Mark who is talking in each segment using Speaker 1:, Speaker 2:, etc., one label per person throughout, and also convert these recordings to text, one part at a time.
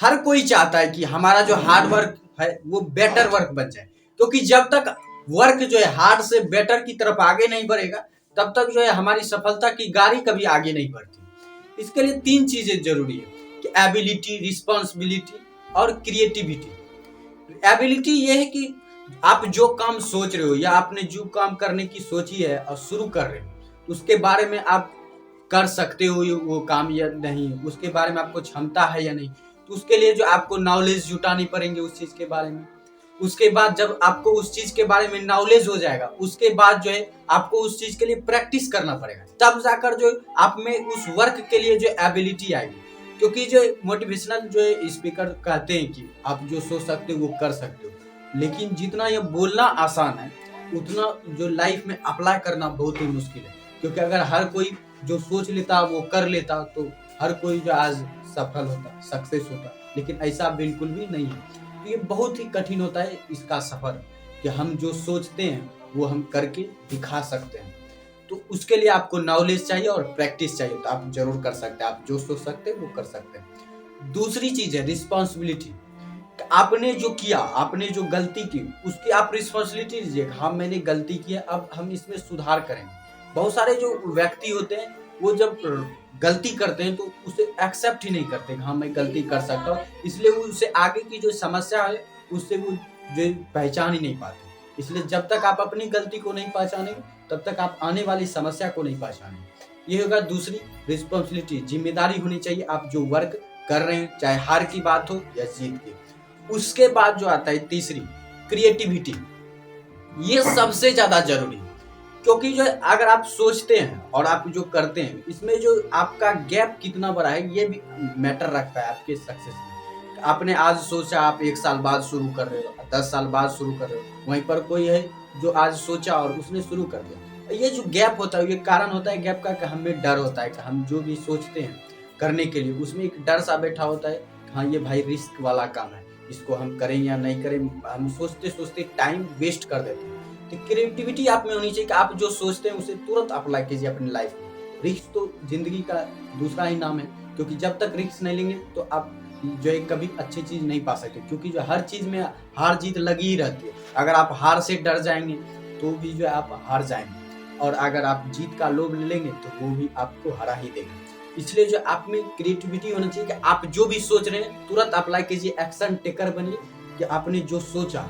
Speaker 1: हर कोई चाहता है कि हमारा जो हार्ड वर्क है वो बेटर वर्क बन जाए, क्योंकि जब तक वर्क जो है हार्ड से बेटर की तरफ आगे नहीं बढ़ेगा तब तक जो है हमारी सफलता की गाड़ी कभी आगे नहीं बढ़ती। इसके लिए 3 चीजें जरूरी है कि एबिलिटी, रिस्पॉन्सिबिलिटी और क्रिएटिविटी। एबिलिटी ये है कि आप जो काम सोच रहे हो या आपने जो काम करने की सोची है और शुरू कर रहे हो उसके बारे में आप कर सकते हो वो काम या नहीं, उसके बारे में आपको क्षमता है या नहीं, तो उसके लिए जो आपको नॉलेज जुटानी पड़ेंगे उस चीज के बारे में। उसके बाद जब आपको उस चीज के बारे में नॉलेज हो जाएगा उसके बाद जो है आपको उस चीज के लिए प्रैक्टिस करना पड़ेगा, तब जाकर जो आप में उस वर्क के लिए जो एबिलिटी आएगी। क्योंकि जो मोटिवेशनल जो है स्पीकर कहते हैं कि आप जो सोच सकते हो वो कर सकते हो, लेकिन जितना ये बोलना आसान है उतना जो लाइफ में अप्लाई करना बहुत ही मुश्किल है। क्योंकि अगर हर कोई जो सोच लेता वो कर लेता तो हर कोई जो आज सफल होता, सक्सेस होता, लेकिन ऐसा बिल्कुल भी नहीं है। तो ये बहुत ही कठिन होता है इसका सफर कि हम जो सोचते हैं वो हम करके दिखा सकते हैं। तो उसके लिए आपको नॉलेज चाहिए और प्रैक्टिस चाहिए, तो आप जरूर कर सकते हैं। आप जो सोच सकते हैं वो कर सकते हैं। दूसरी चीज है रिस्पॉन्सिबिलिटी। आपने जो किया, आपने जो गलती की उसकी आप रिस्पॉन्सिबिलिटी लीजिए। हाँ मैंने गलती की है, अब हम इसमें सुधार करेंगे। बहुत सारे जो व्यक्ति होते हैं वो जब गलती करते हैं तो उसे एक्सेप्ट ही नहीं करते, हाँ मैं गलती कर सकता हूँ, इसलिए वो उससे आगे की जो समस्या है उससे वो जो पहचान ही नहीं पाते। इसलिए जब तक आप अपनी गलती को नहीं पहचानेंगे तब तक आप आने वाली समस्या को नहीं पहचानेंगे। ये होगा दूसरी रिस्पॉन्सिबिलिटी, जिम्मेदारी होनी चाहिए आप जो वर्क कर रहे हैं, चाहे हार की बात हो या जीत की। उसके बाद जो आता है तीसरी, क्रिएटिविटी। ये सबसे ज्यादा जरूरी है, क्योंकि जो अगर आप सोचते हैं और आप जो करते हैं इसमें जो आपका गैप कितना बड़ा है ये भी मैटर रखता है आपके सक्सेस में। आपने आज सोचा, आप 1 साल बाद शुरू कर रहे हो, 10 साल बाद शुरू कर रहे हो, वहीं पर कोई है जो आज सोचा और उसने शुरू कर दिया। ये जो गैप होता है ये कारण होता है गैप का कि हमें डर होता है कि हम जो भी सोचते हैं करने के लिए उसमें एक डर सा बैठा होता है, हाँ ये भाई रिस्क वाला काम है, इसको हम करें या नहीं करें, हम सोचते सोचते टाइम वेस्ट कर देते हैं। तो क्रिएटिविटी आप में होनी चाहिए कि आप जो सोचते हैं उसे तुरंत अप्लाई कीजिए अपनी लाइफ में। रिस्क तो जिंदगी का दूसरा ही नाम है, क्योंकि जब तक रिस्क नहीं लेंगे तो आप जो है कभी अच्छी चीज नहीं पा सकते, क्योंकि जो हर चीज में हार जीत लगी ही रहती है। अगर आप हार से डर जाएंगे तो भी जो है आप हार जाएंगे, और अगर आप जीत का लोभ ले लेंगे तो वो भी आपको हरा ही देगा। इसलिए जो आप में क्रिएटिविटी होना चाहिए कि आप जो भी सोच रहे हैं तुरंत अप्लाई कीजिए, एक्शन टेकर बनिए कि आपने जो सोचा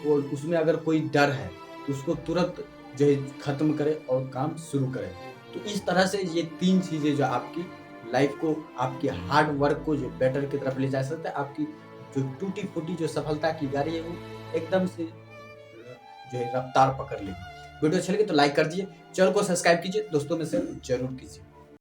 Speaker 1: और उसमें अगर कोई डर है तो उसको तुरंत जो है खत्म करें और काम शुरू करें। तो इस तरह से ये 3 चीजें जो आपकी लाइफ को, आपके हार्ड वर्क को जो बेटर की तरफ ले जा सकता है, आपकी जो टूटी फूटी जो सफलता की गाड़ी है वो एकदम से जो है रफ्तार पकड़ लेगी। वीडियो अच्छी लगी तो लाइक कर दीजिए, चैनल को सब्सक्राइब कीजिए, दोस्तों में से जरूर कीजिए।